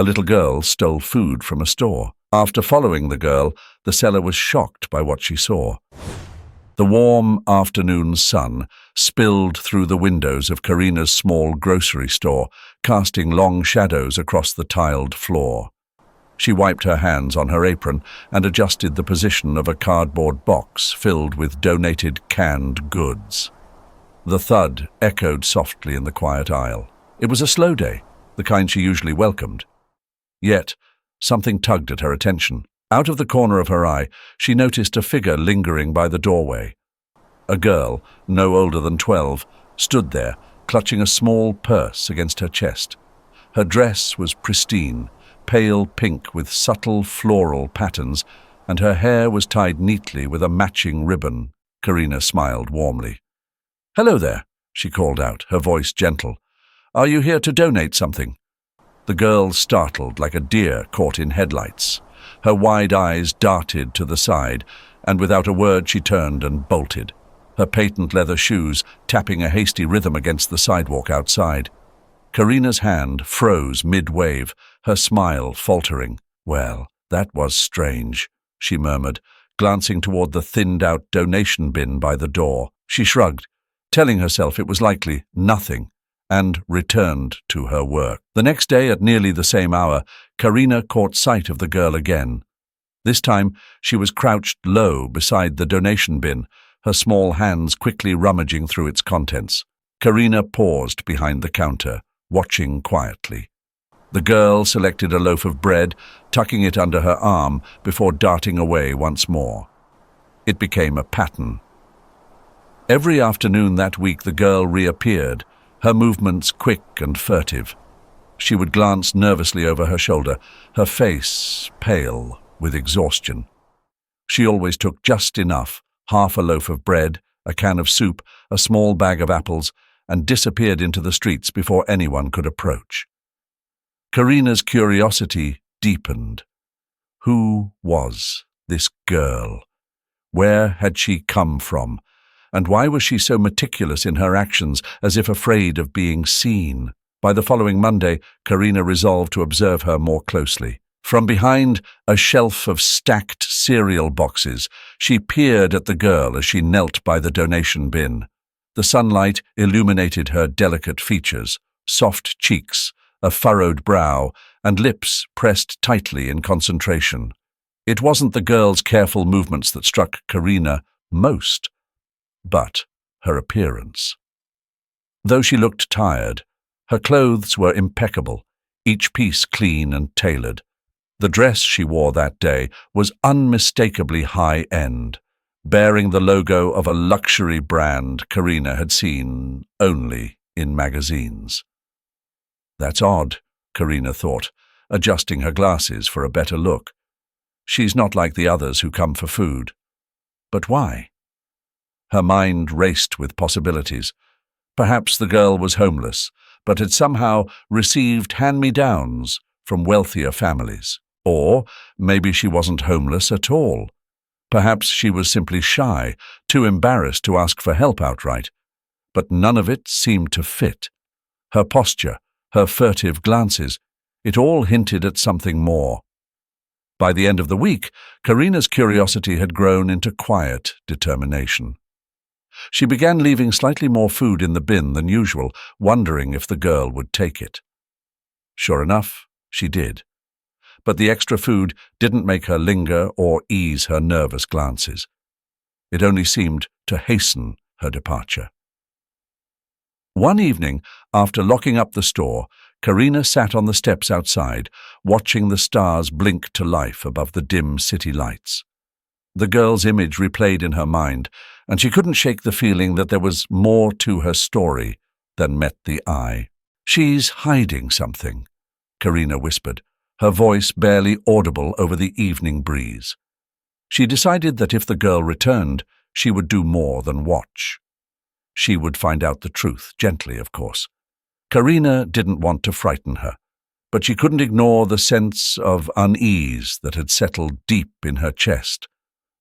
A little girl stole food from a store. After following the girl, the seller was shocked by what she saw. The warm afternoon sun spilled through the windows of Karina's small grocery store, casting long shadows across the tiled floor. She wiped her hands on her apron and adjusted the position of a cardboard box filled with donated canned goods. The thud echoed softly in the quiet aisle. It was a slow day, the kind she usually welcomed. Yet, something tugged at her attention. Out of the corner of her eye, she noticed a figure lingering by the doorway. A girl, no older than 12, stood there, clutching a small purse against her chest. Her dress was pristine, pale pink with subtle floral patterns, and her hair was tied neatly with a matching ribbon. Karina smiled warmly. "Hello there," she called out, her voice gentle. "Are you here to donate something?" The girl startled like a deer caught in headlights. Her wide eyes darted to the side, and without a word she turned and bolted, her patent leather shoes tapping a hasty rhythm against the sidewalk outside. Karina's hand froze mid-wave, her smile faltering. "Well, that was strange," she murmured, glancing toward the thinned-out donation bin by the door. She shrugged, telling herself it was likely nothing, and returned to her work. The next day, at nearly the same hour, Karina caught sight of the girl again. This time, she was crouched low beside the donation bin, her small hands quickly rummaging through its contents. Karina paused behind the counter, watching quietly. The girl selected a loaf of bread, tucking it under her arm before darting away once more. It became a pattern. Every afternoon that week the girl reappeared, her movements quick and furtive. She would glance nervously over her shoulder, her face pale with exhaustion. She always took just enough, half a loaf of bread, a can of soup, a small bag of apples, and disappeared into the streets before anyone could approach. Karina's curiosity deepened. Who was this girl? Where had she come from? And why was she so meticulous in her actions, as if afraid of being seen? By the following Monday, Karina resolved to observe her more closely. From behind a shelf of stacked cereal boxes, she peered at the girl as she knelt by the donation bin. The sunlight illuminated her delicate features, soft cheeks, a furrowed brow, and lips pressed tightly in concentration. It wasn't the girl's careful movements that struck Karina most, but her appearance. Though she looked tired, her clothes were impeccable, each piece clean and tailored. The dress she wore that day was unmistakably high-end, bearing the logo of a luxury brand Karina had seen only in magazines. That's odd, Karina thought, adjusting her glasses for a better look. She's not like the others who come for food. But why? Her mind raced with possibilities. Perhaps the girl was homeless, but had somehow received hand-me-downs from wealthier families. Or maybe she wasn't homeless at all. Perhaps she was simply shy, too embarrassed to ask for help outright. But none of it seemed to fit. Her posture, her furtive glances, it all hinted at something more. By the end of the week, Karina's curiosity had grown into quiet determination. She began leaving slightly more food in the bin than usual, wondering if the girl would take it. Sure enough, she did. But the extra food didn't make her linger or ease her nervous glances. It only seemed to hasten her departure. One evening, after locking up the store, Karina sat on the steps outside, watching the stars blink to life above the dim city lights. The girl's image replayed in her mind, and she couldn't shake the feeling that there was more to her story than met the eye. "She's hiding something," Karina whispered, her voice barely audible over the evening breeze. She decided that if the girl returned, she would do more than watch. She would find out the truth, gently, of course. Karina didn't want to frighten her, but she couldn't ignore the sense of unease that had settled deep in her chest,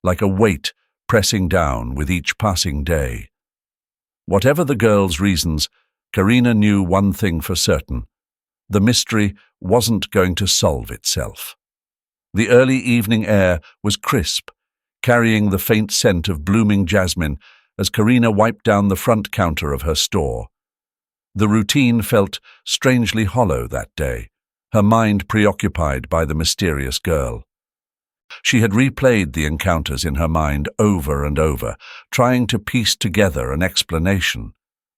like a weight pressing down with each passing day. Whatever the girl's reasons, Karina knew one thing for certain. The mystery wasn't going to solve itself. The early evening air was crisp, carrying the faint scent of blooming jasmine as Karina wiped down the front counter of her store. The routine felt strangely hollow that day, her mind preoccupied by the mysterious girl. She had replayed the encounters in her mind over and over, trying to piece together an explanation.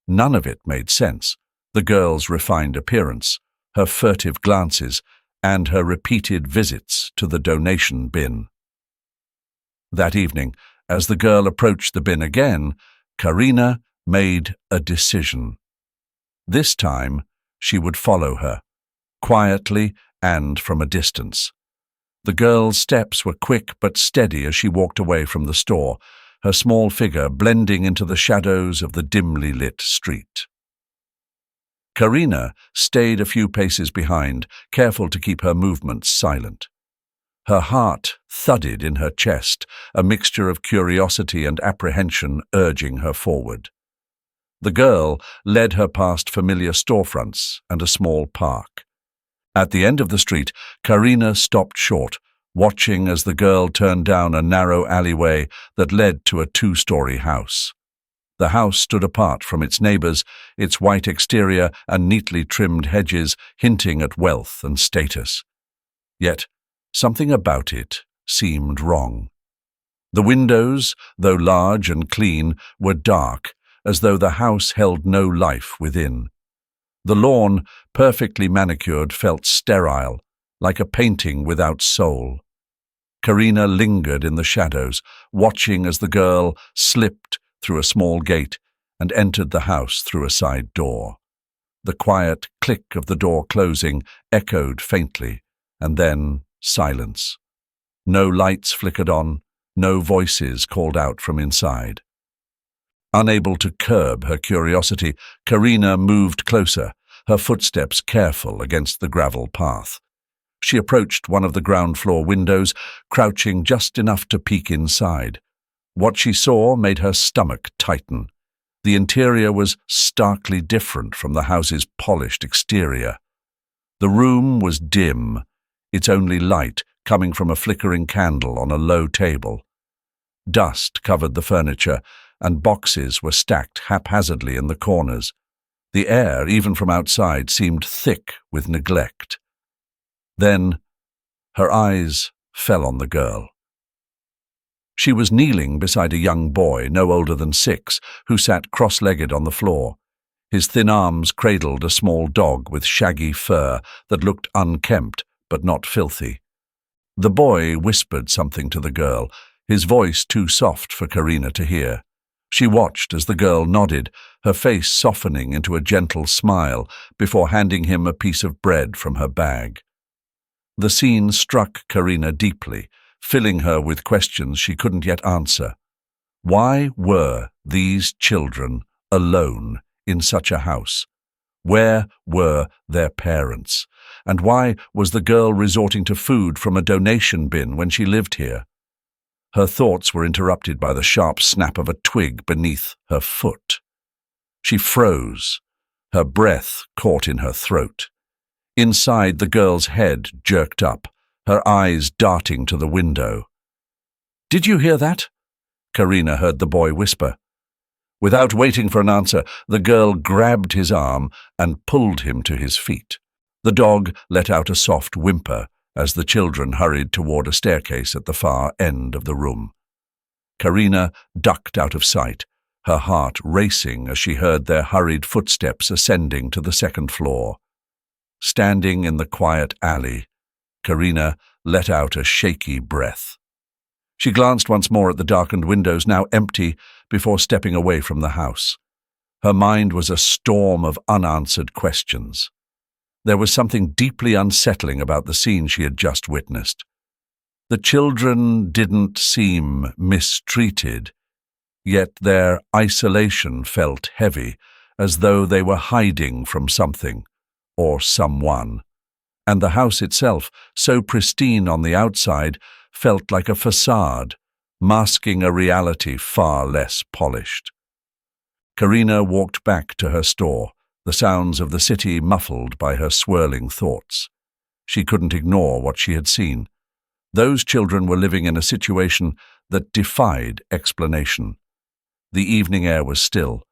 None of it made sense. The girl's refined appearance, her furtive glances, and her repeated visits to the donation bin. That evening, as the girl approached the bin again, Karina made a decision. This time, she would follow her, quietly and from a distance. The girl's steps were quick but steady as she walked away from the store, her small figure blending into the shadows of the dimly lit street. Karina stayed a few paces behind, careful to keep her movements silent. Her heart thudded in her chest, a mixture of curiosity and apprehension urging her forward. The girl led her past familiar storefronts and a small park. At the end of the street, Karina stopped short, watching as the girl turned down a narrow alleyway that led to a 2-story house. The house stood apart from its neighbors, its white exterior and neatly trimmed hedges hinting at wealth and status. Yet, something about it seemed wrong. The windows, though large and clean, were dark, as though the house held no life within. The lawn, perfectly manicured, felt sterile, like a painting without soul. Karina lingered in the shadows, watching as the girl slipped through a small gate and entered the house through a side door. The quiet click of the door closing echoed faintly, and then silence. No lights flickered on, no voices called out from inside. Unable to curb her curiosity, Karina moved closer, her footsteps careful against the gravel path. She approached one of the ground-floor windows, crouching just enough to peek inside. What she saw made her stomach tighten. The interior was starkly different from the house's polished exterior. The room was dim, its only light coming from a flickering candle on a low table. Dust covered the furniture, and boxes were stacked haphazardly in the corners. The air, even from outside, seemed thick with neglect. Then her eyes fell on the girl. She was kneeling beside a young boy, no older than 6, who sat cross-legged on the floor. His thin arms cradled a small dog with shaggy fur that looked unkempt but not filthy. The boy whispered something to the girl, his voice too soft for Karina to hear. She watched as the girl nodded, her face softening into a gentle smile before handing him a piece of bread from her bag. The scene struck Karina deeply, filling her with questions she couldn't yet answer. Why were these children alone in such a house? Where were their parents? And why was the girl resorting to food from a donation bin when she lived here? Her thoughts were interrupted by the sharp snap of a twig beneath her foot. She froze, her breath caught in her throat. Inside, the girl's head jerked up, her eyes darting to the window. "Did you hear that?" Karina heard the boy whisper. Without waiting for an answer, the girl grabbed his arm and pulled him to his feet. The dog let out a soft whimper as the children hurried toward a staircase at the far end of the room. Karina ducked out of sight, her heart racing as she heard their hurried footsteps ascending to the 2nd floor. Standing in the quiet alley, Karina let out a shaky breath. She glanced once more at the darkened windows, now empty, before stepping away from the house. Her mind was a storm of unanswered questions. There was something deeply unsettling about the scene she had just witnessed. The children didn't seem mistreated, yet their isolation felt heavy, as though they were hiding from something or someone. And the house itself, so pristine on the outside, felt like a facade, masking a reality far less polished. Karina walked back to her store, the sounds of the city muffled by her swirling thoughts. She couldn't ignore what she had seen. Those children were living in a situation that defied explanation. The evening air was still.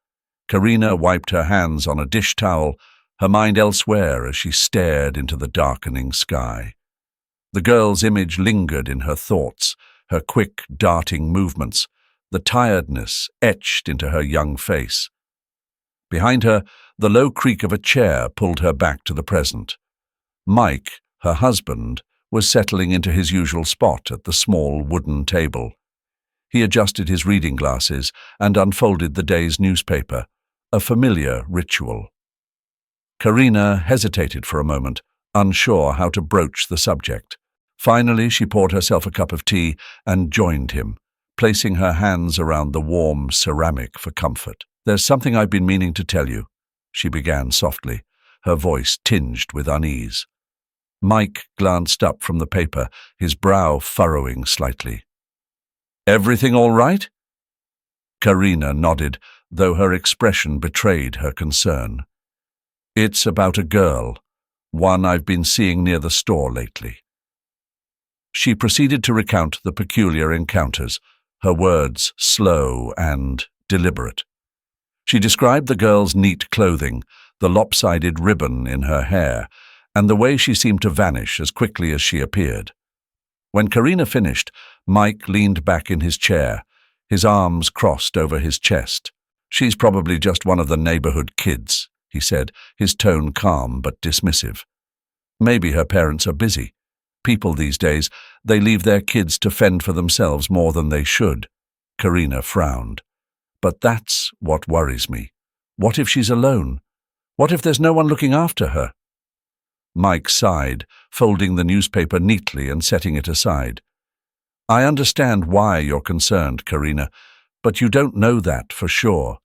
Karina wiped her hands on a dish towel, her mind elsewhere as she stared into the darkening sky. The girl's image lingered in her thoughts, her quick, darting movements, the tiredness etched into her young face. Behind her, the low creak of a chair pulled her back to the present. Mike, her husband, was settling into his usual spot at the small wooden table. He adjusted his reading glasses and unfolded the day's newspaper, a familiar ritual. Karina hesitated for a moment, unsure how to broach the subject. Finally, she poured herself a cup of tea and joined him, placing her hands around the warm ceramic for comfort. "There's something I've been meaning to tell you," she began softly, her voice tinged with unease. Mike glanced up from the paper, his brow furrowing slightly. "Everything all right?" Karina nodded, though her expression betrayed her concern. "It's about a girl, one I've been seeing near the store lately." She proceeded to recount the peculiar encounters, her words slow and deliberate. She described the girl's neat clothing, the lopsided ribbon in her hair, and the way she seemed to vanish as quickly as she appeared. When Karina finished, Mike leaned back in his chair, his arms crossed over his chest. "She's probably just one of the neighborhood kids," he said, his tone calm but dismissive. "Maybe her parents are busy. People these days, they leave their kids to fend for themselves more than they should." Karina frowned. "But that's what worries me. What if she's alone? What if there's no one looking after her?" Mike sighed, folding the newspaper neatly and setting it aside. "I understand why you're concerned, Karina, but you don't know that for sure.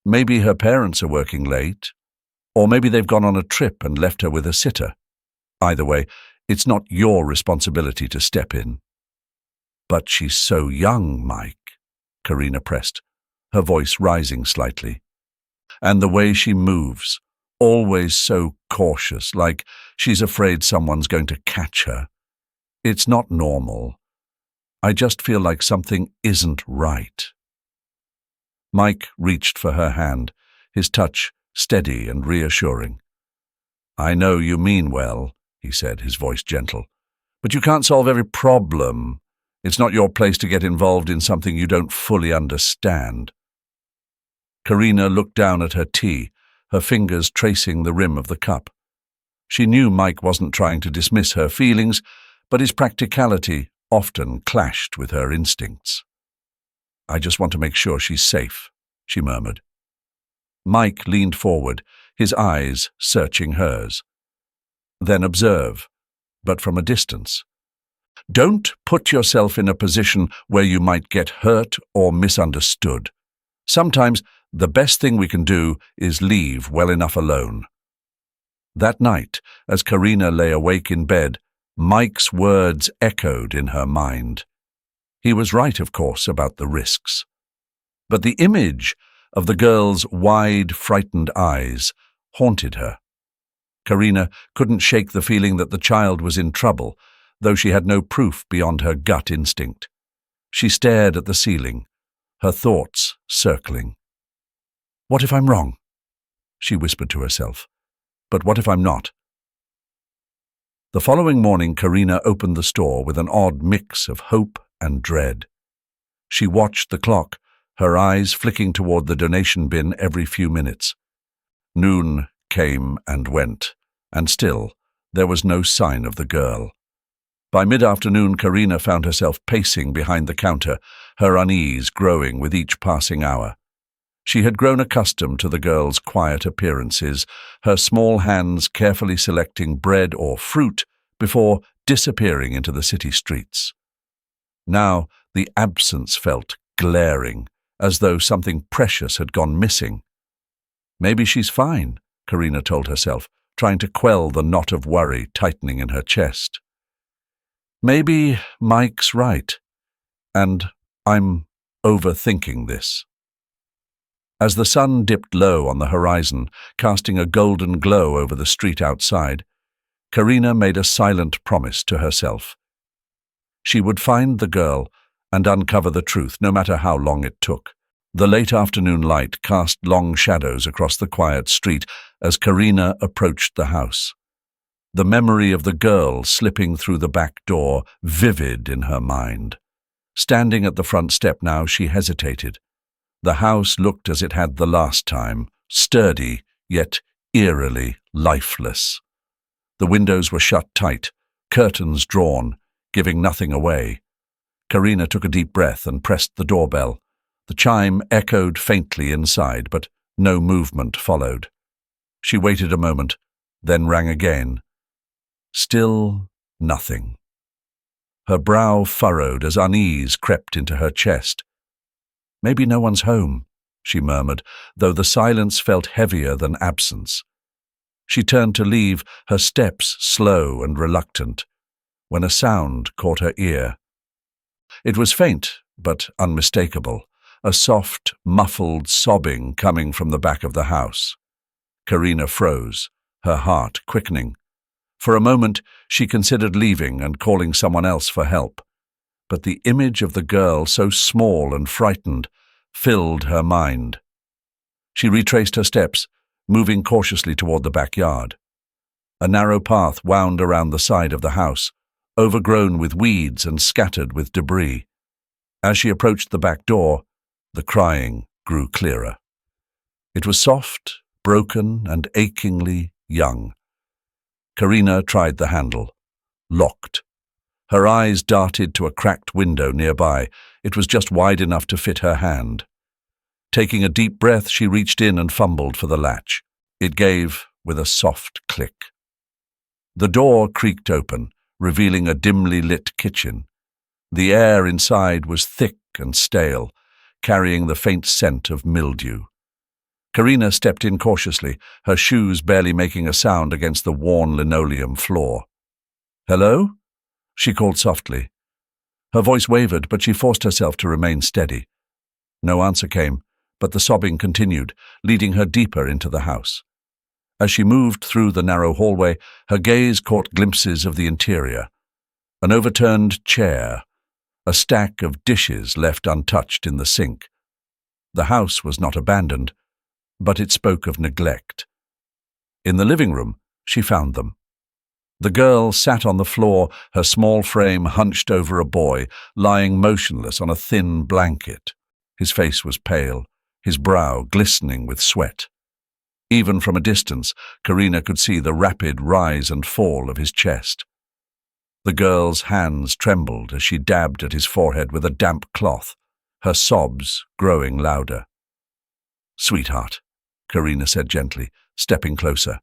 Maybe her parents are working late, or maybe they've gone on a trip and left her with a sitter. Either way, it's not your responsibility to step in." "But she's so young, Mike," Karina pressed, her voice rising slightly. "And the way she moves, always so cautious, like she's afraid someone's going to catch her. It's not normal. I just feel like something isn't right." Mike reached for her hand, his touch steady and reassuring. "I know you mean well," he said, his voice gentle, "but you can't solve every problem. It's not your place to get involved in something you don't fully understand." Karina looked down at her tea, her fingers tracing the rim of the cup. She knew Mike wasn't trying to dismiss her feelings, but his practicality often clashed with her instincts. "I just want to make sure she's safe," she murmured. Mike leaned forward, his eyes searching hers. "Then observe, but from a distance. Don't put yourself in a position where you might get hurt or misunderstood. Sometimes the best thing we can do is leave well enough alone." That night, as Karina lay awake in bed, Mike's words echoed in her mind. He was right, of course, about the risks. But the image of the girl's wide, frightened eyes haunted her. Karina couldn't shake the feeling that the child was in trouble, though she had no proof beyond her gut instinct. She stared at the ceiling, her thoughts circling. "What if I'm wrong?" she whispered to herself. "But what if I'm not?" The following morning, Karina opened the store with an odd mix of hope and dread. She watched the clock, her eyes flicking toward the donation bin every few minutes. Noon came and went, and still there was no sign of the girl. By mid-afternoon, Karina found herself pacing behind the counter, her unease growing with each passing hour. She had grown accustomed to the girl's quiet appearances, her small hands carefully selecting bread or fruit before disappearing into the city streets. Now the absence felt glaring, as though something precious had gone missing. "Maybe she's fine," Karina told herself, trying to quell the knot of worry tightening in her chest. "Maybe Mike's right, and I'm overthinking this." As the sun dipped low on the horizon, casting a golden glow over the street outside, Karina made a silent promise to herself. She would find the girl and uncover the truth, no matter how long it took. The late afternoon light cast long shadows across the quiet street as Karina approached the house. The memory of the girl slipping through the back door vivid in her mind. Standing at the front step now, she hesitated. The house looked as it had the last time, sturdy, yet eerily lifeless. The windows were shut tight, curtains drawn, giving nothing away. Karina took a deep breath and pressed the doorbell. The chime echoed faintly inside, but no movement followed. She waited a moment, then rang again. Still nothing. Her brow furrowed as unease crept into her chest. "Maybe no one's home," she murmured, though the silence felt heavier than absence. She turned to leave, her steps slow and reluctant, when a sound caught her ear. It was faint, but unmistakable, a soft, muffled sobbing coming from the back of the house. Karina froze, her heart quickening. For a moment, she considered leaving and calling someone else for help. But the image of the girl, so small and frightened, filled her mind. She retraced her steps, moving cautiously toward the backyard. A narrow path wound around the side of the house, overgrown with weeds and scattered with debris. As she approached the back door, the crying grew clearer. It was soft, broken, and achingly young. Karina tried the handle. Locked. Her eyes darted to a cracked window nearby. It was just wide enough to fit her hand. Taking a deep breath, she reached in and fumbled for the latch. It gave with a soft click. The door creaked open, revealing a dimly lit kitchen. The air inside was thick and stale, carrying the faint scent of mildew. Karina stepped in cautiously, her shoes barely making a sound against the worn linoleum floor. "Hello?" she called softly. Her voice wavered, but she forced herself to remain steady. No answer came, but the sobbing continued, leading her deeper into the house. As she moved through the narrow hallway, her gaze caught glimpses of the interior. An overturned chair, a stack of dishes left untouched in the sink. The house was not abandoned, but it spoke of neglect. In the living room, she found them. The girl sat on the floor, her small frame hunched over a boy, lying motionless on a thin blanket. His face was pale, his brow glistening with sweat. Even from a distance, Karina could see the rapid rise and fall of his chest. The girl's hands trembled as she dabbed at his forehead with a damp cloth, her sobs growing louder. "Sweetheart," Karina said gently, stepping closer.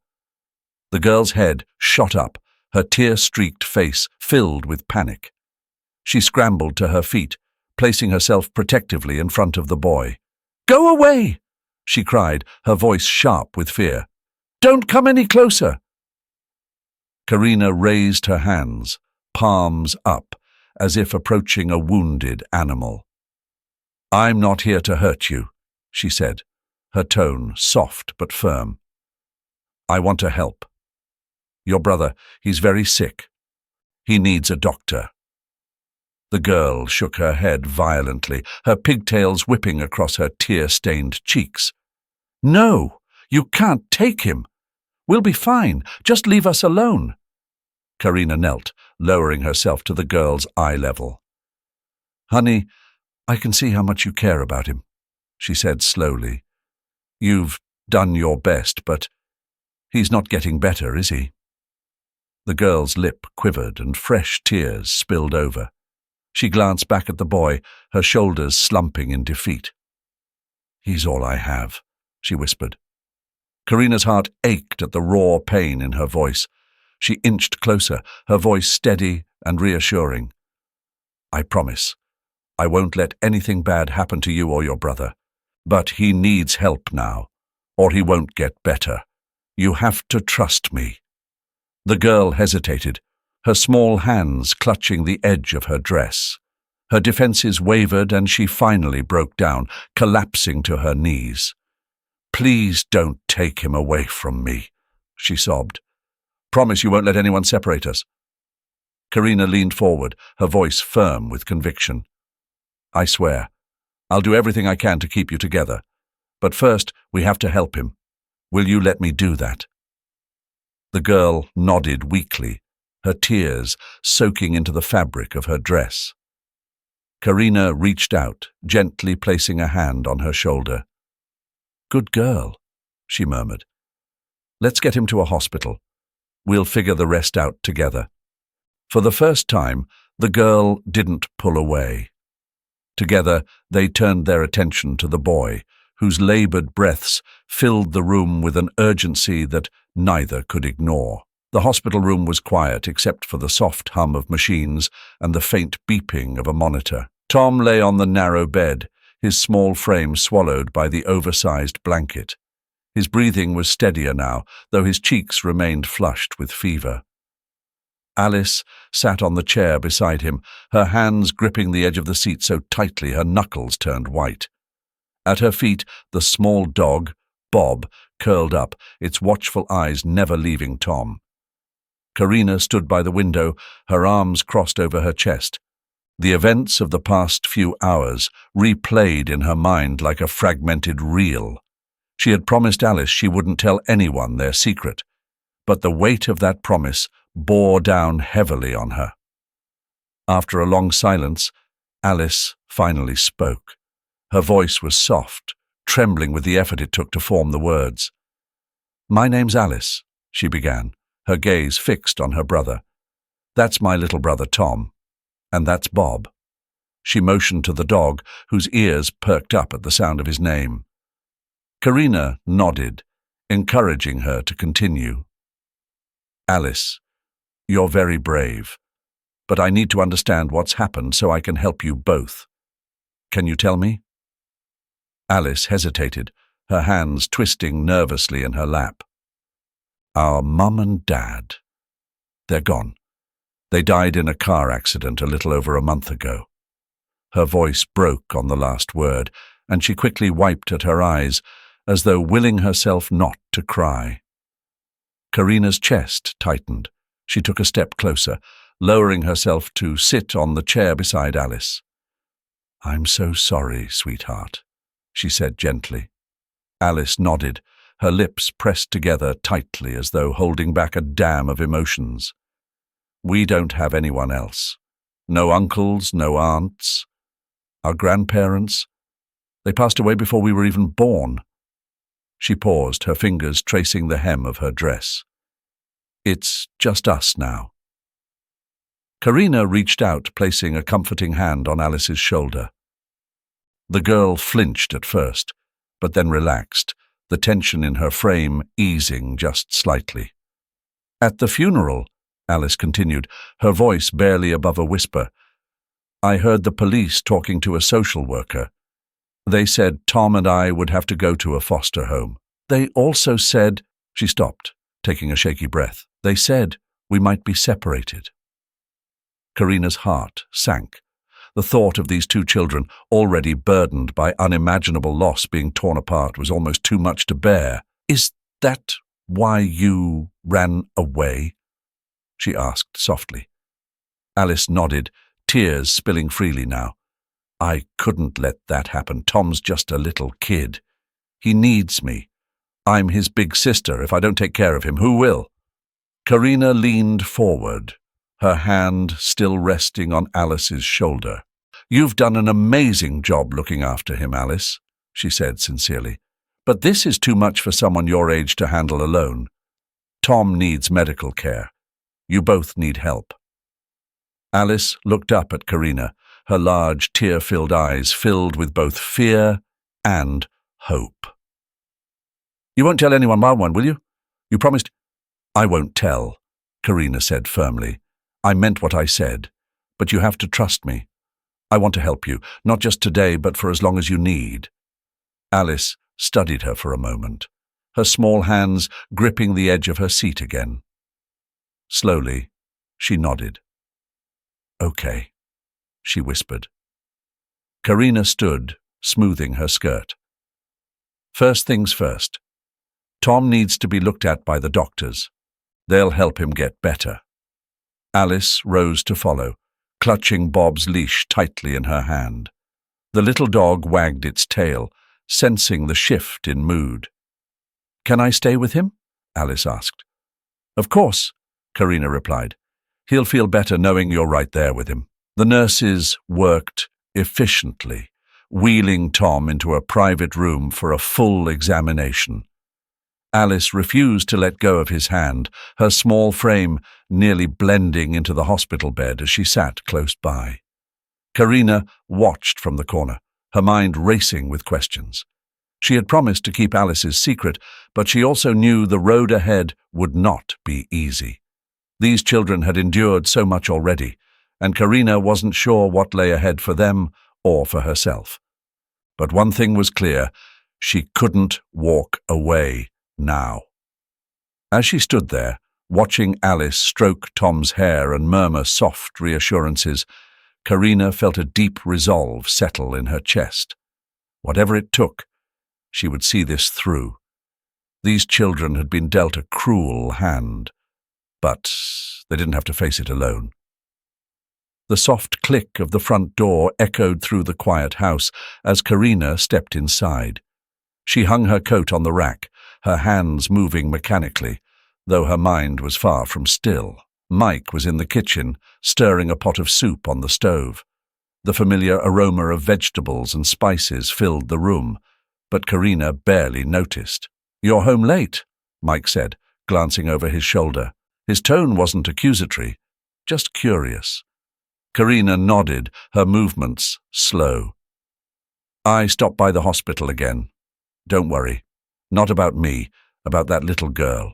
The girl's head shot up, her tear-streaked face filled with panic. She scrambled to her feet, placing herself protectively in front of the boy. "Go away!" she cried, her voice sharp with fear. "Don't come any closer!" Karina raised her hands, palms up, as if approaching a wounded animal. "I'm not here to hurt you," she said, her tone soft but firm. "I want to help. Your brother, he's very sick. He needs a doctor." The girl shook her head violently, her pigtails whipping across her tear-stained cheeks. "No, you can't take him. We'll be fine. Just leave us alone." Karina knelt, lowering herself to the girl's eye level. "Honey, I can see how much you care about him," she said slowly. "You've done your best, but he's not getting better, is he?" The girl's lip quivered and fresh tears spilled over. She glanced back at the boy, her shoulders slumping in defeat. "He's all I have," she whispered. Karina's heart ached at the raw pain in her voice. She inched closer, her voice steady and reassuring. "I promise, I won't let anything bad happen to you or your brother. But he needs help now, or he won't get better. You have to trust me." The girl hesitated, her small hands clutching the edge of her dress. Her defenses wavered and she finally broke down, collapsing to her knees. Please don't take him away from me, she sobbed. Promise you won't let anyone separate us. Karina leaned forward, her voice firm with conviction. I swear. I'll do everything I can to keep you together. But first, we have to help him. Will you let me do that? The girl nodded weakly, her tears soaking into the fabric of her dress. Karina reached out, gently placing a hand on her shoulder. Good girl, she murmured. Let's get him to a hospital. We'll figure the rest out together. For the first time, the girl didn't pull away. Together, they turned their attention to the boy, whose labored breaths filled the room with an urgency that neither could ignore. The hospital room was quiet except for the soft hum of machines and the faint beeping of a monitor. Tom lay on the narrow bed, his small frame swallowed by the oversized blanket. His breathing was steadier now, though his cheeks remained flushed with fever. Alice sat on the chair beside him, her hands gripping the edge of the seat so tightly her knuckles turned white. At her feet, the small dog, Bob, curled up, its watchful eyes never leaving Tom. Karina stood by the window, her arms crossed over her chest. The events of the past few hours replayed in her mind like a fragmented reel. She had promised Alice she wouldn't tell anyone their secret, but the weight of that promise bore down heavily on her. After a long silence, Alice finally spoke. Her voice was soft, trembling with the effort it took to form the words. "My name's Alice," she began, her gaze fixed on her brother. "That's my little brother Tom, and that's Bob." She motioned to the dog, whose ears perked up at the sound of his name. Karina nodded, encouraging her to continue. "Alice, you're very brave, but I need to understand what's happened so I can help you both. Can you tell me?" Alice hesitated, her hands twisting nervously in her lap. "Our mum and dad. They're gone. They died in a car accident a little over a month ago." Her voice broke on the last word, and she quickly wiped at her eyes, as though willing herself not to cry. Karina's chest tightened. She took a step closer, lowering herself to sit on the chair beside Alice. "I'm so sorry, sweetheart," she said gently. Alice nodded, her lips pressed together tightly as though holding back a dam of emotions. "We don't have anyone else. No uncles, no aunts. Our grandparents, they passed away before we were even born." She paused, her fingers tracing the hem of her dress. "It's just us now." Karina reached out, placing a comforting hand on Alice's shoulder. The girl flinched at first, but then relaxed, the tension in her frame easing just slightly. "At the funeral," Alice continued, her voice barely above a whisper, "I heard the police talking to a social worker. They said Tom and I would have to go to a foster home. They also said—" She stopped, taking a shaky breath. "They said we might be separated." Karina's heart sank. The thought of these two children, already burdened by unimaginable loss, being torn apart was almost too much to bear. "Is that why you ran away?" she asked softly. Alice nodded, tears spilling freely now. "I couldn't let that happen. Tom's just a little kid. He needs me. I'm his big sister. If I don't take care of him, who will?" Karina leaned forward, her hand still resting on Alice's shoulder. "You've done an amazing job looking after him, Alice," she said sincerely. "But this is too much for someone your age to handle alone. Tom needs medical care. You both need help." Alice looked up at Karina, her large, tear-filled eyes filled with both fear and hope. "You won't tell anyone about one, will you? You promised—" "I won't tell," Karina said firmly. "I meant what I said, but you have to trust me. I want to help you, not just today, but for as long as you need." Alice studied her for a moment, her small hands gripping the edge of her seat again. Slowly, she nodded. "Okay," she whispered. Karina stood, smoothing her skirt. First things first. Tom needs to be looked at by the doctors. They'll help him get better." Alice rose to follow, clutching Bob's leash tightly in her hand. The little dog wagged its tail, sensing the shift in mood. "Can I stay with him?" Alice asked. "Of course," Karina replied. "He'll feel better knowing you're right there with him." The nurses worked efficiently, wheeling Tom into a private room for a full examination. Alice refused to let go of his hand, her small frame nearly blending into the hospital bed as she sat close by. Karina watched from the corner, her mind racing with questions. She had promised to keep Alice's secret, but she also knew the road ahead would not be easy. These children had endured so much already, and Karina wasn't sure what lay ahead for them or for herself. But one thing was clear: she couldn't walk away now. As she stood there, watching Alice stroke Tom's hair and murmur soft reassurances, Karina felt a deep resolve settle in her chest. Whatever it took, she would see this through. These children had been dealt a cruel hand, but they didn't have to face it alone. The soft click of the front door echoed through the quiet house as Karina stepped inside. She hung her coat on the rack, her hands moving mechanically, though her mind was far from still. Mike was in the kitchen, stirring a pot of soup on the stove. The familiar aroma of vegetables and spices filled the room, but Karina barely noticed. "You're home late," Mike said, glancing over his shoulder. His tone wasn't accusatory, just curious. Karina nodded, her movements slow. "I stopped by the hospital again. Don't worry. Not about me, about that little girl."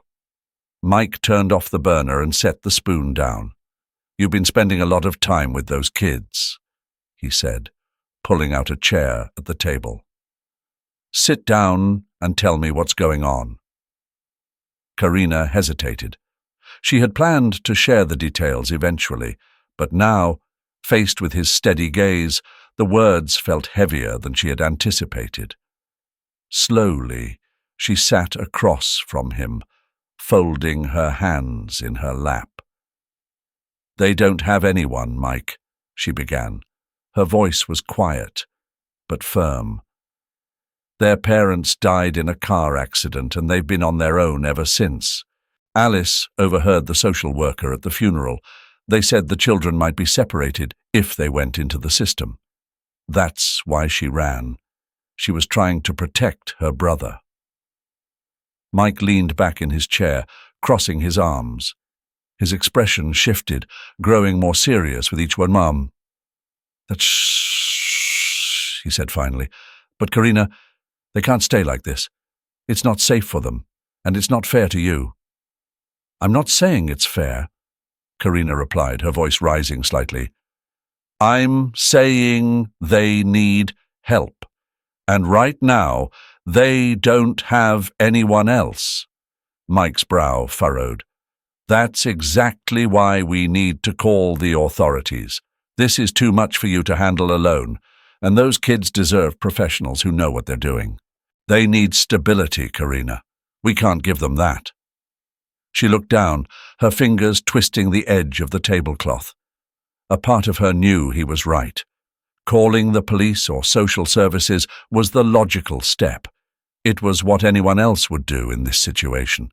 Mike turned off the burner and set the spoon down. "You've been spending a lot of time with those kids," he said, pulling out a chair at the table. "Sit down and tell me what's going on." Karina hesitated. She had planned to share the details eventually, but now, faced with his steady gaze, the words felt heavier than she had anticipated. Slowly, she sat across from him, folding her hands in her lap. "They don't have anyone, Mike," she began. Her voice was quiet, but firm. "Their parents died in a car accident, and they've been on their own ever since." Alice overheard the social worker at the funeral. They said the children might be separated if they went into the system. That's why she ran. She was trying to protect her brother. Mike leaned back in his chair, crossing his arms. His expression shifted, growing more serious with each word. "Mom." "Shh," he said finally. "But Karina, they can't stay like this. It's not safe for them, and it's not fair to you." "I'm not saying it's fair," Karina replied, her voice rising slightly. "I'm saying they need help, and right now they don't have anyone else." Mike's brow furrowed. "That's exactly why we need to call the authorities. This is too much for you to handle alone, and those kids deserve professionals who know what they're doing. They need stability, Karina. We can't give them that." She looked down, her fingers twisting the edge of the tablecloth. A part of her knew he was right. Calling the police or social services was the logical step. It was what anyone else would do in this situation.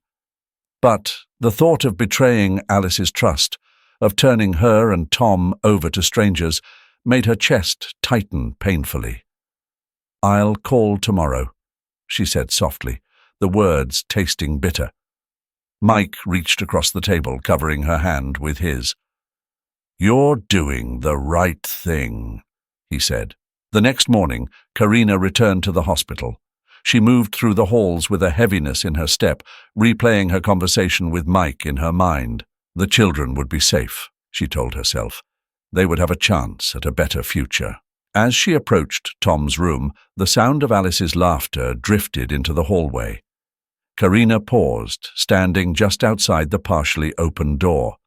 But the thought of betraying Alice's trust, of turning her and Tom over to strangers, made her chest tighten painfully. "I'll call tomorrow," she said softly, the words tasting bitter. Mike reached across the table, covering her hand with his. "You're doing the right thing," he said. The next morning, Karina returned to the hospital. She moved through the halls with a heaviness in her step, replaying her conversation with Mike in her mind. The children would be safe, she told herself. They would have a chance at a better future. As she approached Tom's room, the sound of Alice's laughter drifted into the hallway. Karina paused, standing just outside the partially open door.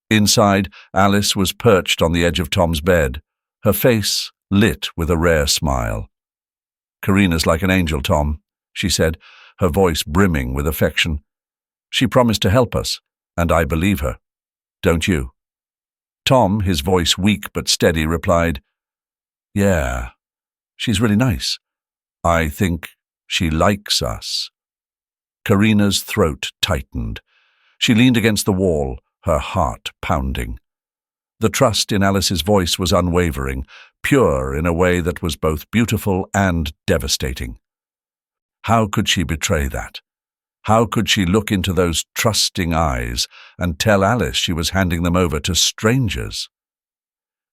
Inside, Alice was perched on the edge of Tom's bed, her face lit with a rare smile. "Karina's like an angel, Tom. she said, her voice brimming with affection. She promised to help us, and I believe her. Don't you? Tom, his voice weak but steady, replied, Yeah, she's really nice. I think she likes us. Karina's throat tightened. She leaned against the wall, her heart pounding. The trust in Alice's voice was unwavering, pure in a way that was both beautiful and devastating. How could she betray that? How could she look into those trusting eyes and tell Alice she was handing them over to strangers?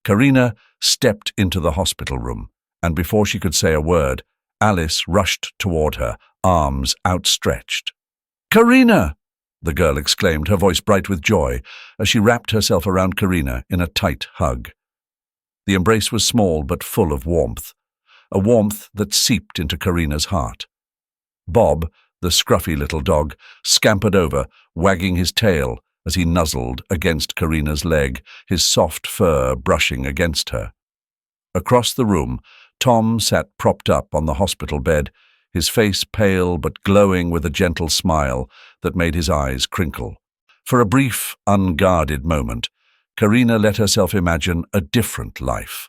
Karina stepped into the hospital room, and before she could say a word, Alice rushed toward her, arms outstretched. "Karina!" the girl exclaimed, her voice bright with joy, as she wrapped herself around Karina in a tight hug. The embrace was small but full of warmth, a warmth that seeped into Karina's heart. Bob, the scruffy little dog, scampered over, wagging his tail as he nuzzled against Karina's leg, his soft fur brushing against her. Across the room, Tom sat propped up on the hospital bed, his face pale but glowing with a gentle smile that made his eyes crinkle. For a brief, unguarded moment, Karina let herself imagine a different life,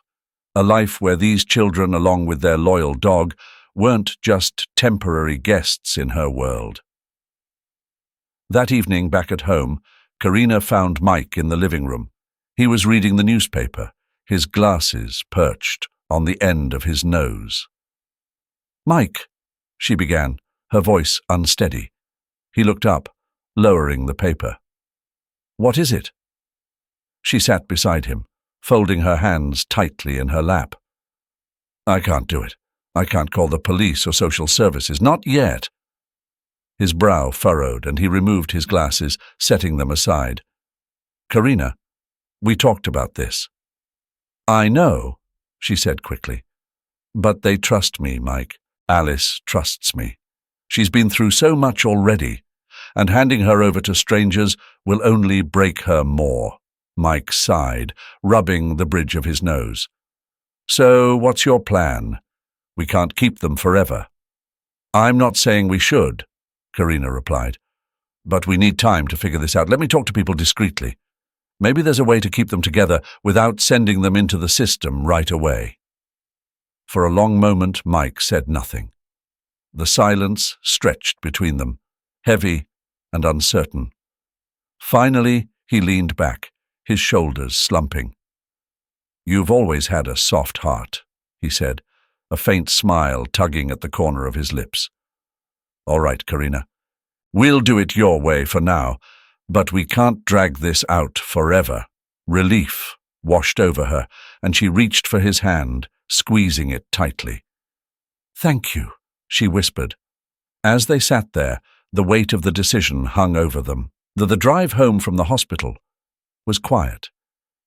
a life where these children, along with their loyal dog, weren't just temporary guests in her world. That evening, back at home, Karina found Mike in the living room. He was reading the newspaper, his glasses perched on the end of his nose. "Mike," she began, her voice unsteady. He looked up, lowering the paper. "What is it?" She sat beside him, folding her hands tightly in her lap. "I can't do it. I can't call the police or social services. Not yet." His brow furrowed, and he removed his glasses, setting them aside. "Karina, we talked about this." "I know," she said quickly. "But they trust me, Mike. Alice trusts me. She's been through so much already, and handing her over to strangers will only break her more." Mike sighed, rubbing the bridge of his nose. "So what's your plan? We can't keep them forever." "I'm not saying we should," Karina replied. "But we need time to figure this out. Let me talk to people discreetly. Maybe there's a way to keep them together without sending them into the system right away." For a long moment, Mike said nothing. The silence stretched between them, heavy and uncertain. Finally, he leaned back, his shoulders slumping. "You've always had a soft heart," he said, a faint smile tugging at the corner of his lips. "All right, Karina. We'll do it your way for now, but we can't drag this out forever." Relief washed over her, and she reached for his hand, squeezing it tightly. "Thank you," she whispered. As they sat there, the weight of the decision hung over them. The drive home from the hospital was quiet,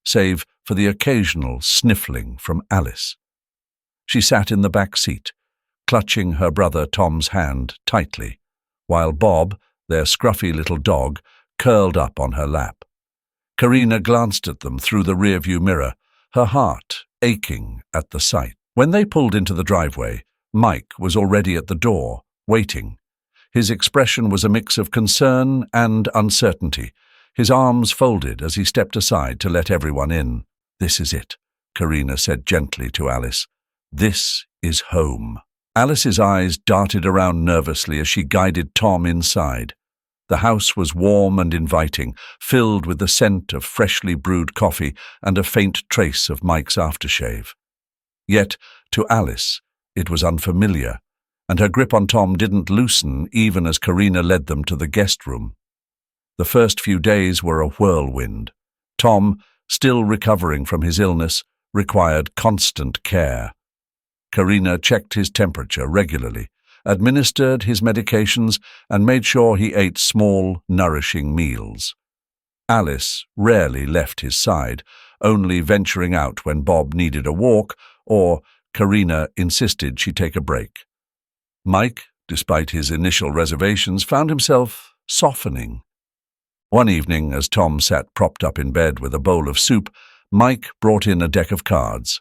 save for the occasional sniffling from Alice. She sat in the back seat, clutching her brother Tom's hand tightly, while Bob, their scruffy little dog, curled up on her lap. Karina glanced at them through the rearview mirror, her heart aching at the sight. When they pulled into the driveway, Mike was already at the door, waiting. His expression was a mix of concern and uncertainty, his arms folded as he stepped aside to let everyone in. "This is it," Karina said gently to Alice. "This is home." Alice's eyes darted around nervously as she guided Tom inside. The house was warm and inviting, filled with the scent of freshly brewed coffee and a faint trace of Mike's aftershave. Yet, to Alice, it was unfamiliar, and her grip on Tom didn't loosen even as Karina led them to the guest room. The first few days were a whirlwind. Tom, still recovering from his illness, required constant care. Karina checked his temperature regularly, administered his medications, and made sure he ate small, nourishing meals. Alice rarely left his side, only venturing out when Bob needed a walk or Karina insisted she take a break. Mike, despite his initial reservations, found himself softening. One evening, as Tom sat propped up in bed with a bowl of soup, Mike brought in a deck of cards.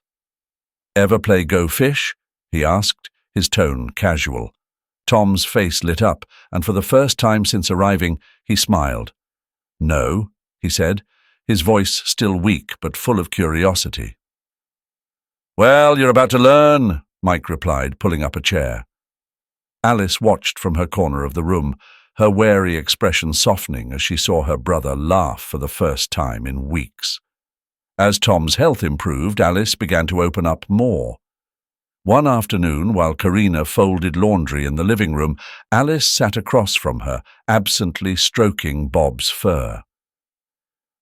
"Ever play Go Fish?" he asked, his tone casual. Tom's face lit up, and for the first time since arriving, he smiled. "No," he said, his voice still weak but full of curiosity. "Well, you're about to learn," Mike replied, pulling up a chair. Alice watched from her corner of the room, her wary expression softening as she saw her brother laugh for the first time in weeks. As Tom's health improved, Alice began to open up more. One afternoon, while Karina folded laundry in the living room, Alice sat across from her, absently stroking Bob's fur.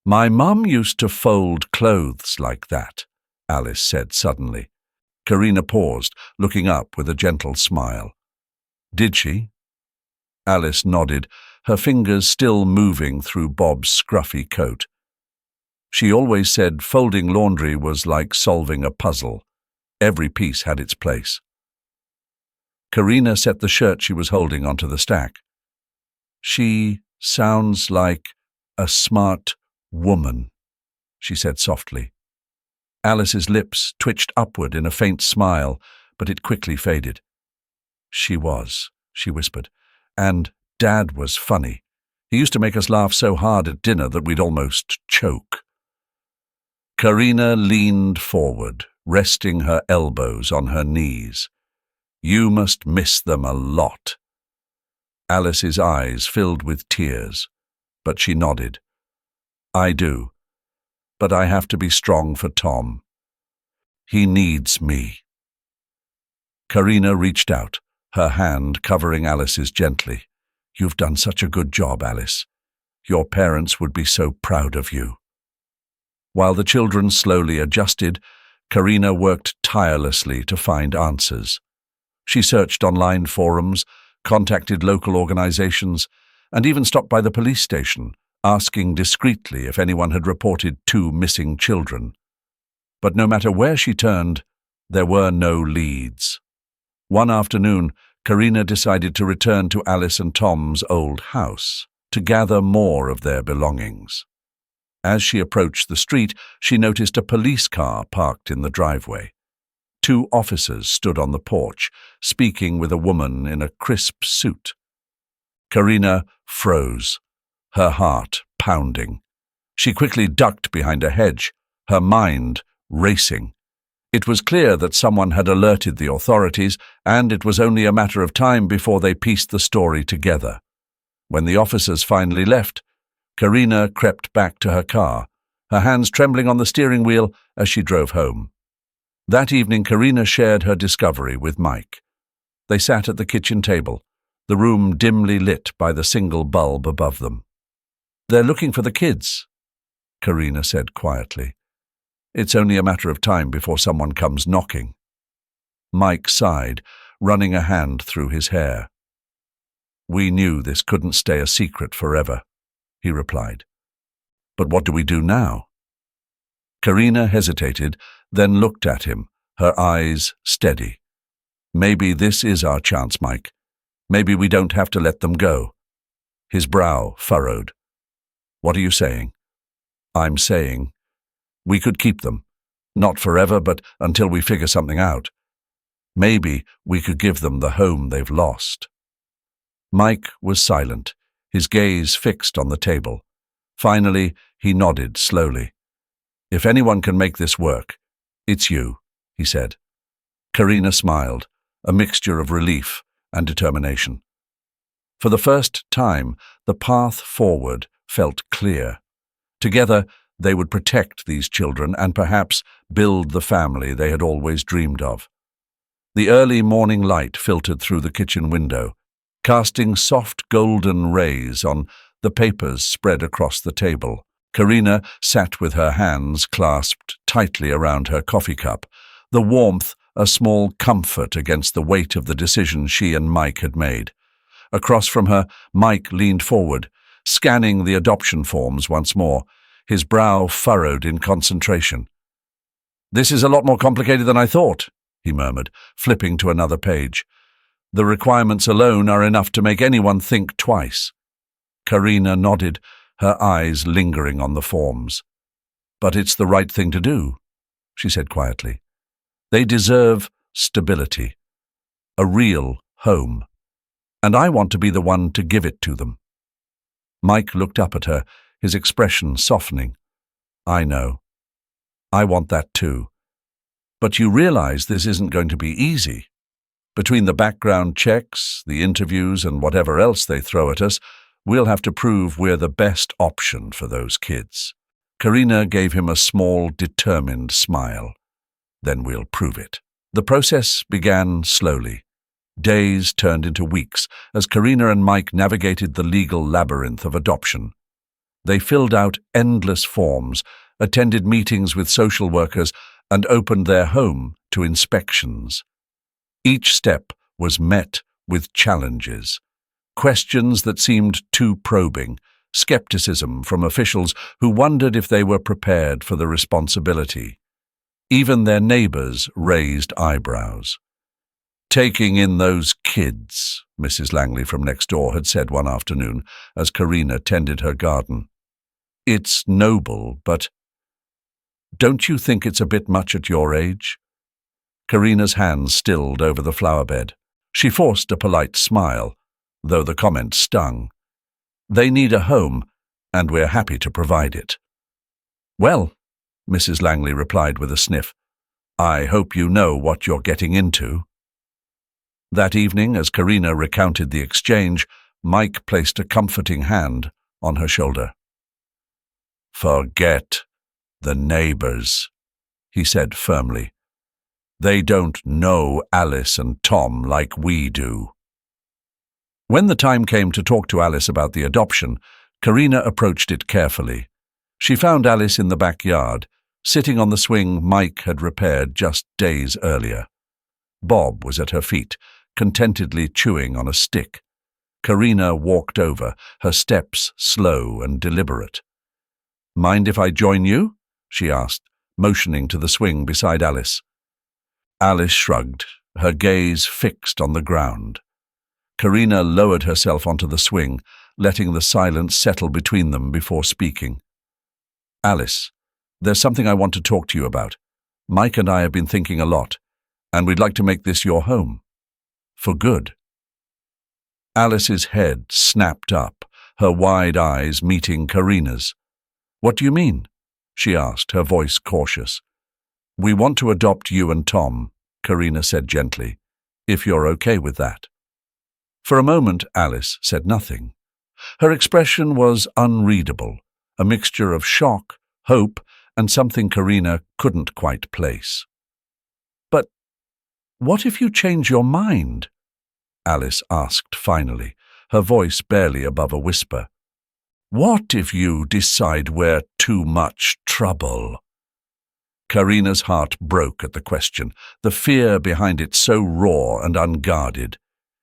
"My mum used to fold clothes like that," Alice said suddenly. Karina paused, looking up with a gentle smile. "Did she?" Alice nodded, her fingers still moving through Bob's scruffy coat. "She always said folding laundry was like solving a puzzle. Every piece had its place." Karina set the shirt she was holding onto the stack. "She sounds like a smart woman," she said softly. Alice's lips twitched upward in a faint smile, but it quickly faded. "She was," she whispered, "and Dad was funny. He used to make us laugh so hard at dinner that we'd almost choke." Karina leaned forward, resting her elbows on her knees. "You must miss them a lot." Alice's eyes filled with tears, but she nodded. "I do, but I have to be strong for Tom. He needs me." Karina reached out, her hand covering Alice's gently. "You've done such a good job, Alice. Your parents would be so proud of you." While the children slowly adjusted, Karina worked tirelessly to find answers. She searched online forums, contacted local organizations, and even stopped by the police station, asking discreetly if anyone had reported 2 missing children. But no matter where she turned, there were no leads. One afternoon, Karina decided to return to Alice and Tom's old house to gather more of their belongings. As she approached the street, she noticed a police car parked in the driveway. 2 officers stood on the porch, speaking with a woman in a crisp suit. Karina froze, her heart pounding. She quickly ducked behind a hedge, her mind racing. It was clear that someone had alerted the authorities, and it was only a matter of time before they pieced the story together. When the officers finally left, Karina crept back to her car, her hands trembling on the steering wheel as she drove home. That evening, Karina shared her discovery with Mike. They sat at the kitchen table, the room dimly lit by the single bulb above them. "They're looking for the kids," Karina said quietly. "It's only a matter of time before someone comes knocking." Mike sighed, running a hand through his hair. "We knew this couldn't stay a secret forever," he replied. "But what do we do now?" Karina hesitated, then looked at him, her eyes steady. "Maybe this is our chance, Mike. Maybe we don't have to let them go." His brow furrowed. "What are you saying?" "I'm saying we could keep them. Not forever, but until we figure something out. Maybe we could give them the home they've lost." Mike was silent, his gaze fixed on the table. Finally, he nodded slowly. "If anyone can make this work, it's you," he said. Karina smiled, a mixture of relief and determination. For the first time, the path forward felt clear. Together, they would protect these children and perhaps build the family they had always dreamed of. The early morning light filtered through the kitchen window, casting soft golden rays on the papers spread across the table. Karina sat with her hands clasped tightly around her coffee cup, the warmth a small comfort against the weight of the decision she and Mike had made. Across from her, Mike leaned forward, scanning the adoption forms once more, his brow furrowed in concentration. "This is a lot more complicated than I thought," he murmured, flipping to another page. "The requirements alone are enough to make anyone think twice." Karina nodded, her eyes lingering on the forms. "But it's the right thing to do," she said quietly. "They deserve stability, a real home. and I want to be the one to give it to them." Mike looked up at her, his expression softening. "I know. I want that too. But you realize this isn't going to be easy. Between the background checks, the interviews, and whatever else they throw at us, we'll have to prove we're the best option for those kids." Karina gave him a small, determined smile. "Then we'll prove it." The process began slowly. Days turned into weeks as Karina and Mike navigated the legal labyrinth of adoption. They filled out endless forms, attended meetings with social workers, and opened their home to inspections. Each step was met with challenges, questions that seemed too probing, skepticism from officials who wondered if they were prepared for the responsibility. Even their neighbors raised eyebrows. "Taking in those kids," Mrs. Langley from next door had said one afternoon as Karina tended her garden. "It's noble, but don't you think it's a bit much at your age?" Karina's hands stilled over the flower bed. She forced a polite smile, though the comment stung. "They need a home, and we're happy to provide it." "Well," Mrs. Langley replied with a sniff, "I hope you know what you're getting into." That evening, as Karina recounted the exchange, Mike placed a comforting hand on her shoulder. "Forget the neighbors," he said firmly. "They don't know Alice and Tom like we do." When the time came to talk to Alice about the adoption, Karina approached it carefully. She found Alice in the backyard, sitting on the swing Mike had repaired just days earlier. Bob was at her feet, contentedly chewing on a stick. Karina walked over, her steps slow and deliberate. "Mind if I join you?" she asked, motioning to the swing beside Alice. Alice shrugged, her gaze fixed on the ground. Karina lowered herself onto the swing, letting the silence settle between them before speaking. "Alice, there's something I want to talk to you about. Mike and I have been thinking a lot, and we'd like to make this your home. For good." Alice's head snapped up, her wide eyes meeting Karina's. "What do you mean?" she asked, her voice cautious. "We want to adopt you and Tom," Karina said gently, "if you're okay with that." For a moment, Alice said nothing. Her expression was unreadable, a mixture of shock, hope, and something Karina couldn't quite place. "But what if you change your mind?" Alice asked finally, her voice barely above a whisper. "What if you decide we're too much trouble?" Karina's heart broke at the question, the fear behind it so raw and unguarded.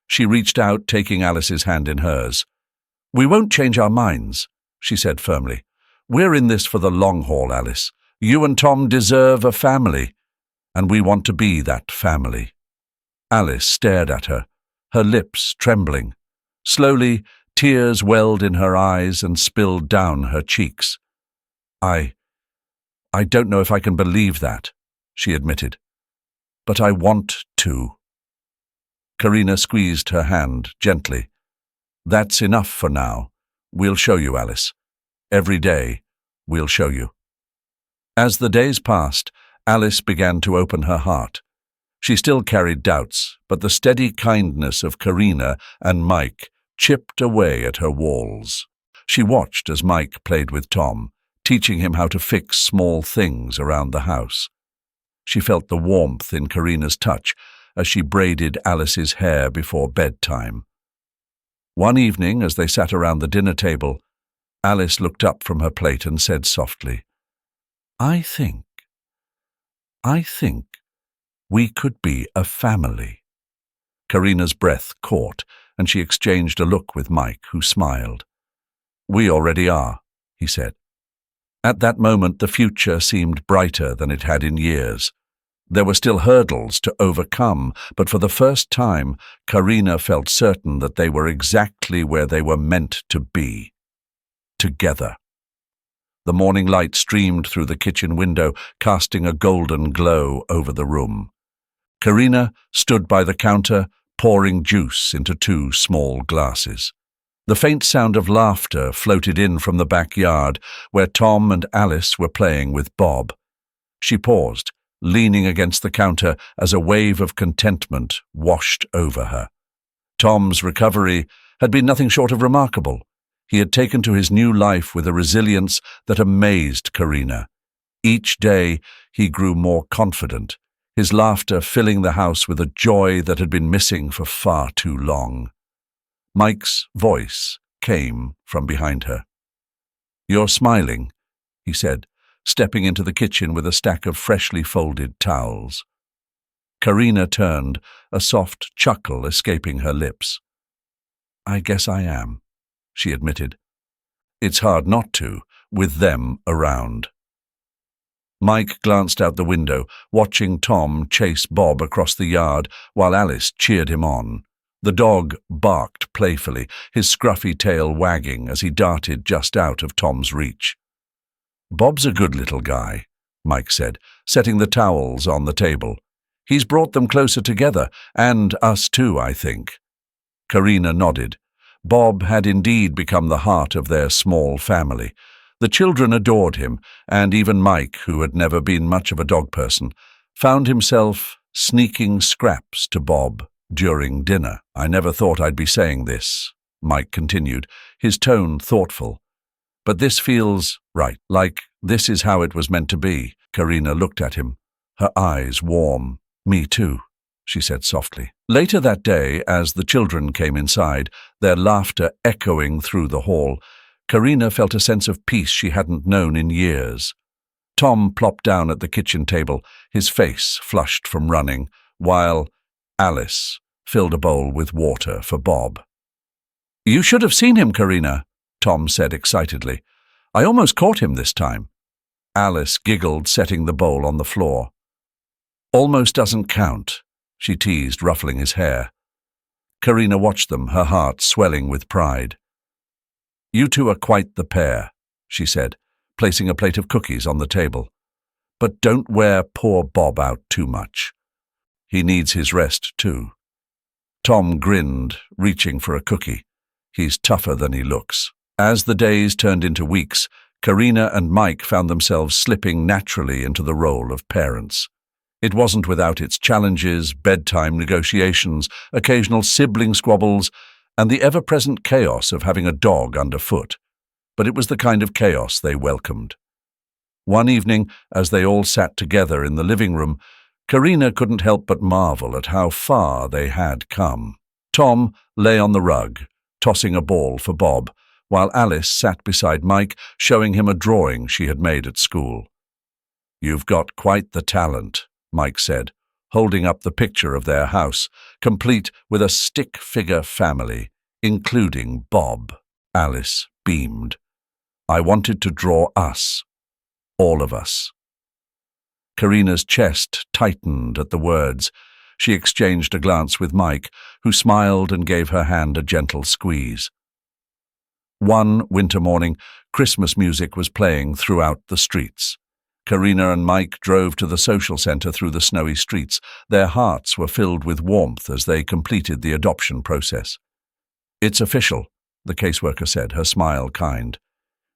She reached out, taking Alice's hand in hers. "We won't change our minds," she said firmly. "We're in this for the long haul, Alice. You and Tom deserve a family, and we want to be that family." Alice stared at her, her lips trembling. Slowly, tears welled in her eyes and spilled down her cheeks. I don't know if I can believe that," she admitted. "But I want to." Karina squeezed her hand gently. "That's enough for now. We'll show you, Alice. Every day, we'll show you." As the days passed, Alice began to open her heart. She still carried doubts, but the steady kindness of Karina and Mike chipped away at her walls. She watched as Mike played with Tom, teaching him how to fix small things around the house. She felt the warmth in Karina's touch as she braided Alice's hair before bedtime. One evening, as they sat around the dinner table, Alice looked up from her plate and said softly, I think we could be a family." Karina's breath caught, and she exchanged a look with Mike, who smiled. "We already are," he said. At that moment, the future seemed brighter than it had in years. There were still hurdles to overcome, but for the first time, Karina felt certain that they were exactly where they were meant to be. Together. The morning light streamed through the kitchen window, casting a golden glow over the room. Karina stood by the counter, pouring juice into 2 small glasses. The faint sound of laughter floated in from the backyard where Tom and Alice were playing with Bob. She paused, leaning against the counter as a wave of contentment washed over her. Tom's recovery had been nothing short of remarkable. He had taken to his new life with a resilience that amazed Karina. Each day he grew more confident, his laughter filling the house with a joy that had been missing for far too long. Mike's voice came from behind her. "You're smiling," he said, stepping into the kitchen with a stack of freshly folded towels. Karina turned, a soft chuckle escaping her lips. "I guess I am," she admitted. "It's hard not to, with them around." Mike glanced out the window, watching Tom chase Bob across the yard while Alice cheered him on. The dog barked playfully, his scruffy tail wagging as he darted just out of Tom's reach. "Bob's a good little guy," Mike said, setting the towels on the table. "He's brought them closer together, and us too, I think." Karina nodded. Bob had indeed become the heart of their small family. The children adored him, and even Mike, who had never been much of a dog person, found himself sneaking scraps to Bob during dinner. "I never thought I'd be saying this," Mike continued, his tone thoughtful. "But this feels right, like this is how it was meant to be." Karina looked at him, her eyes warm. "Me too," she said softly. Later that day, as the children came inside, their laughter echoing through the hall, Karina felt a sense of peace she hadn't known in years. Tom plopped down at the kitchen table, his face flushed from running, while Alice filled a bowl with water for Bob. "You should have seen him, Karina," Tom said excitedly. "I almost caught him this time." Alice giggled, setting the bowl on the floor. "Almost doesn't count," she teased, ruffling his hair. Karina watched them, her heart swelling with pride. "You two are quite the pair," she said, placing a plate of cookies on the table. "But don't wear poor Bob out too much. He needs his rest too." Tom grinned, reaching for a cookie. "He's tougher than he looks." As the days turned into weeks, Karina and Mike found themselves slipping naturally into the role of parents. It wasn't without its challenges, bedtime negotiations, occasional sibling squabbles, and the ever-present chaos of having a dog underfoot. But it was the kind of chaos they welcomed. One evening, as they all sat together in the living room, Karina couldn't help but marvel at how far they had come. Tom lay on the rug, tossing a ball for Bob, while Alice sat beside Mike, showing him a drawing she had made at school. "You've got quite the talent," Mike said, holding up the picture of their house, complete with a stick-figure family, including Bob. Alice beamed. "I wanted to draw us. All of us." Karina's chest tightened at the words. She exchanged a glance with Mike, who smiled and gave her hand a gentle squeeze. One winter morning, Christmas music was playing throughout the streets. Karina and Mike drove to the social center through the snowy streets. Their hearts were filled with warmth as they completed the adoption process. "It's official," the caseworker said, her smile kind.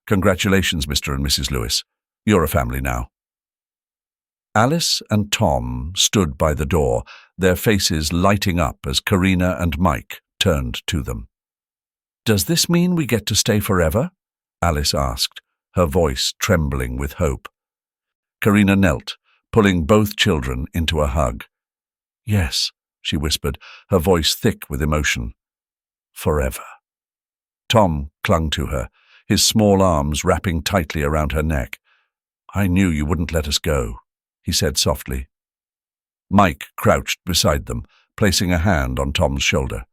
"Congratulations, Mr. and Mrs. Lewis. You're a family now." Alice and Tom stood by the door, their faces lighting up as Karina and Mike turned to them. "Does this mean we get to stay forever?" Alice asked, her voice trembling with hope. Karina knelt, pulling both children into a hug. "Yes," she whispered, her voice thick with emotion. "Forever." Tom clung to her, his small arms wrapping tightly around her neck. "I knew you wouldn't let us go," he said softly. Mike crouched beside them, placing a hand on Tom's shoulder.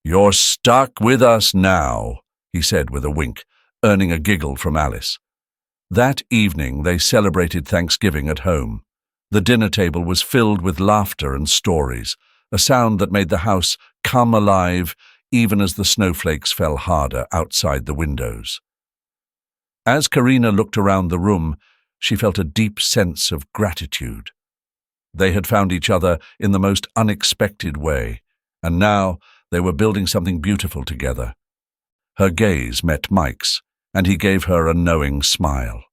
"You're stuck with us now," he said with a wink, earning a giggle from Alice. That evening they celebrated Thanksgiving at home. The dinner table was filled with laughter and stories, a sound that made the house come alive even as the snowflakes fell harder outside the windows. As Karina looked around the room, she felt a deep sense of gratitude. They had found each other in the most unexpected way, and now they were building something beautiful together. Her gaze met Mike's, and he gave her a knowing smile.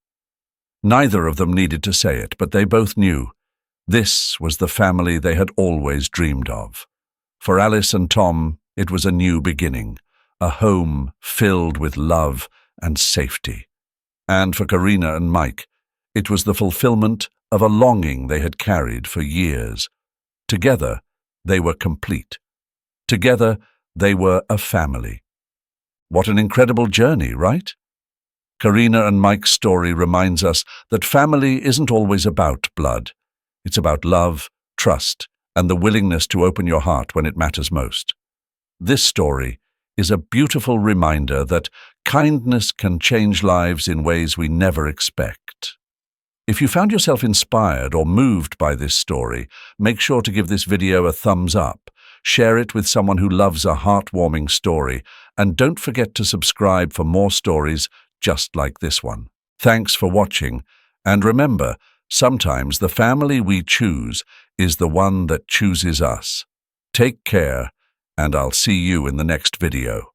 Neither of them needed to say it, but they both knew this was the family they had always dreamed of. For Alice and Tom, it was a new beginning, a home filled with love and safety. And for Karina and Mike, it was the fulfillment of a longing they had carried for years. Together, they were complete. Together, they were a family. What an incredible journey, right? Karina and Mike's story reminds us that family isn't always about blood. It's about love, trust, and the willingness to open your heart when it matters most. This story is a beautiful reminder that kindness can change lives in ways we never expect. If you found yourself inspired or moved by this story, make sure to give this video a thumbs up, share it with someone who loves a heartwarming story, and don't forget to subscribe for more stories just like this one. Thanks for watching, and remember, sometimes the family we choose is the one that chooses us. Take care, and I'll see you in the next video.